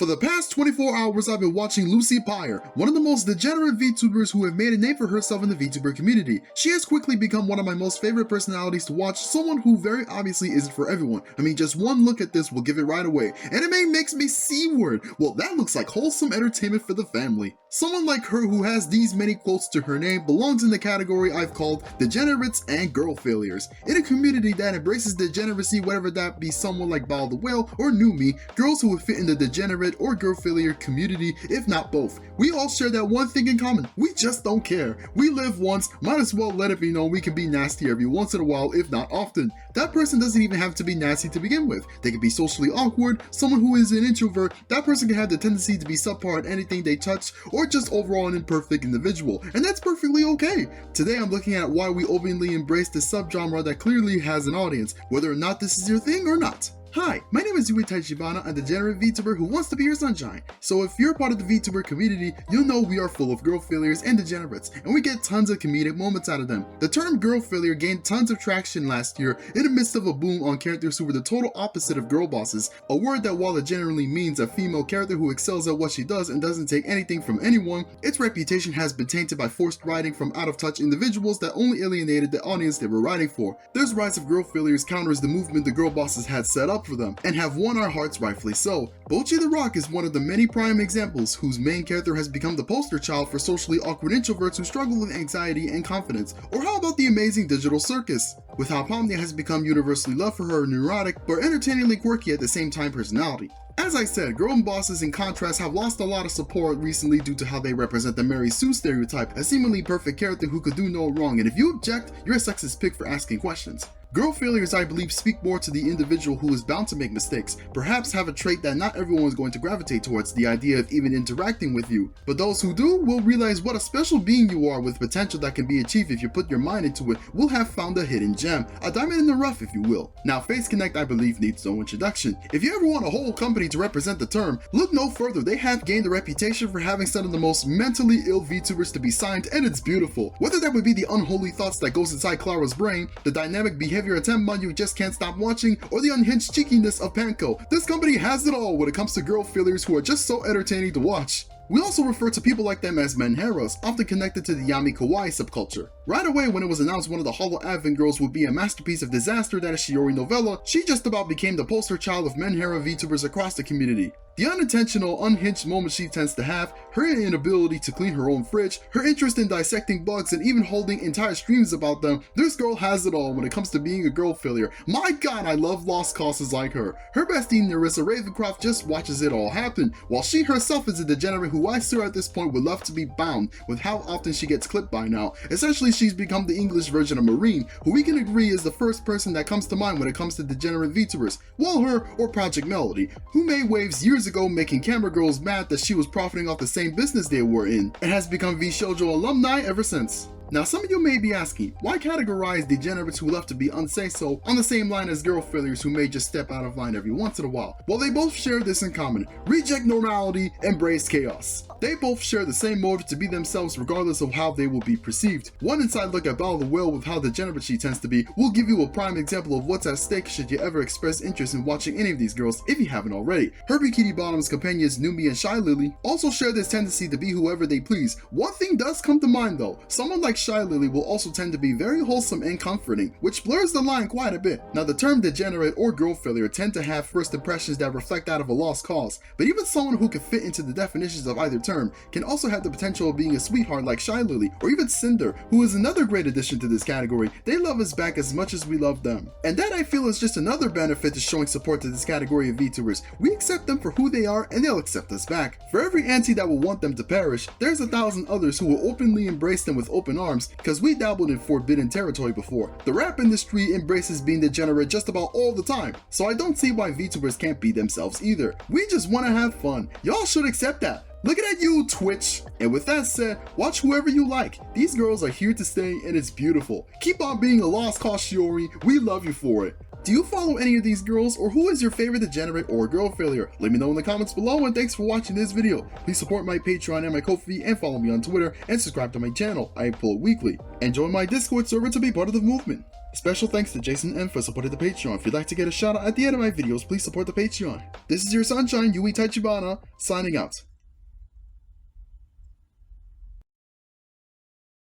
For the past 24 hours, I've been watching Lucy Pyre, one of the most degenerate VTubers who have made a name for herself in the VTuber community. She has quickly become one of my most favorite personalities to watch, someone who very obviously isn't for everyone. I mean, just one look at this will give it right away. Anime makes me C-word. Well, that looks like wholesome entertainment for the family. Someone like her who has these many quotes to her name belongs in the category I've called Degenerates and Girlfailures. In a community that embraces degeneracy, whether that be someone like Bao the Whale or Numi, girls who would fit in the degenerate or girl failure community, if not both. We all share that one thing in common: we just don't care. We live once, might as well let it be known we can be nasty every once in a while, if not often. That person doesn't even have to be nasty to begin with. They can be socially awkward, someone who is an introvert. That person can have the tendency to be subpar at anything they touch, or just overall an imperfect individual, and that's perfectly okay. Today I'm looking at why we openly embrace this subgenre that clearly has an audience, whether or not this is your thing or not. Hi, my name is Yui Taichibana, a degenerate VTuber who wants to be your sunshine. So if you're part of the VTuber community, you'll know we are full of girl failures and degenerates, and we get tons of comedic moments out of them. The term girl failure gained tons of traction last year in the midst of a boom on characters who were the total opposite of girl bosses, a word that, while it generally means a female character who excels at what she does and doesn't take anything from anyone, its reputation has been tainted by forced writing from out-of-touch individuals that only alienated the audience they were writing for. This rise of girl failures counters the movement the girl bosses had set up for them, and have won our hearts, rightfully so. Bocchi the Rock is one of the many prime examples whose main character has become the poster child for socially awkward introverts who struggle with anxiety and confidence. Or how about the amazing Digital Circus, with how Pomnia has become universally loved for her neurotic but entertainingly quirky at the same time personality. As I said, girl bosses in contrast have lost a lot of support recently due to how they represent the Mary Sue stereotype, a seemingly perfect character who could do no wrong, and if you object, you're a sexist pig for asking questions. Girl failures, I believe, speak more to the individual who is bound to make mistakes, perhaps have a trait that not everyone is going to gravitate towards, the idea of even interacting with you. But those who do will realize what a special being you are with potential that can be achieved if you put your mind into it, will have found a hidden gem, a diamond in the rough if you will. Now, Face Connect, I believe, needs no introduction. If you ever want a whole company to represent the term, look no further. They have gained a reputation for having some of the most mentally ill VTubers to be signed, and it's beautiful. Whether that would be the unholy thoughts that goes inside Clara's brain, the dynamic behavior attempt on you just can't stop watching, or the unhinged cheekiness of Panko, this company has it all when it comes to girl failures who are just so entertaining to watch. We also refer to people like them as Menheras, often connected to the Yami Kawaii subculture. Right away when it was announced one of the Hollow Advent girls would be a masterpiece of disaster that is Shiori Novella, she just about became the poster child of Menhera VTubers across the community. The unintentional, unhinged moments she tends to have, her inability to clean her own fridge, her interest in dissecting bugs and even holding entire streams about them, this girl has it all when it comes to being a girl failure. My god, I love lost causes like her. Her bestie Nerissa Ravencroft just watches it all happen, while she herself is a degenerate who I swear at this point would love to be bound with how often she gets clipped by now. Essentially, she's become the English version of Marine, who we can agree is the first person that comes to mind when it comes to degenerate VTubers. Well, her or Project Melody, who made waves years ago making camera girls mad that she was profiting off the same business they were in, and has become V-Shoujo alumni ever since. Now, some of you may be asking, why categorize degenerates who love to be unsay-so on the same line as girl failures who may just step out of line every once in a while? Well, they both share this in common: reject normality, embrace chaos. They both share the same motive to be themselves regardless of how they will be perceived. One inside look at Bao the Whale with how degenerate she tends to be will give you a prime example of what's at stake should you ever express interest in watching any of these girls if you haven't already. Her Bikini Bottom's companions Numi and Shy Lily also share this tendency to be whoever they please. One thing does come to mind though: someone like Shy Lily will also tend to be very wholesome and comforting, which blurs the line quite a bit. Now, the term degenerate or girl failure tend to have first impressions that reflect that of a lost cause, but even someone who can fit into the definitions of either term can also have the potential of being a sweetheart like Shy Lily, or even Cinder, who is another great addition to this category. They love us back as much as we love them. And that, I feel, is just another benefit to showing support to this category of VTubers. We accept them for who they are and they'll accept us back. For every auntie that will want them to perish, there's 1,000 others who will openly embrace them with open arms, because we dabbled in forbidden territory before. The rap industry embraces being degenerate just about all the time, so I don't see why VTubers can't be themselves either. We just want to have fun. Y'all should accept that. Looking at you, Twitch. And with that said, watch whoever you like. These girls are here to stay and it's beautiful. Keep on being a lost cause, Shiori. We love you for it. Do you follow any of these girls, or who is your favorite degenerate or girl failure? Let me know in the comments below, and thanks for watching this video. Please support my Patreon and my Ko-fi, and follow me on Twitter, and subscribe to my channel. I upload weekly. And join my Discord server to be part of the movement. Special thanks to Jason M for supporting the Patreon. If you'd like to get a shout out at the end of my videos, please support the Patreon. This is your sunshine, Yui Tachibana, signing out.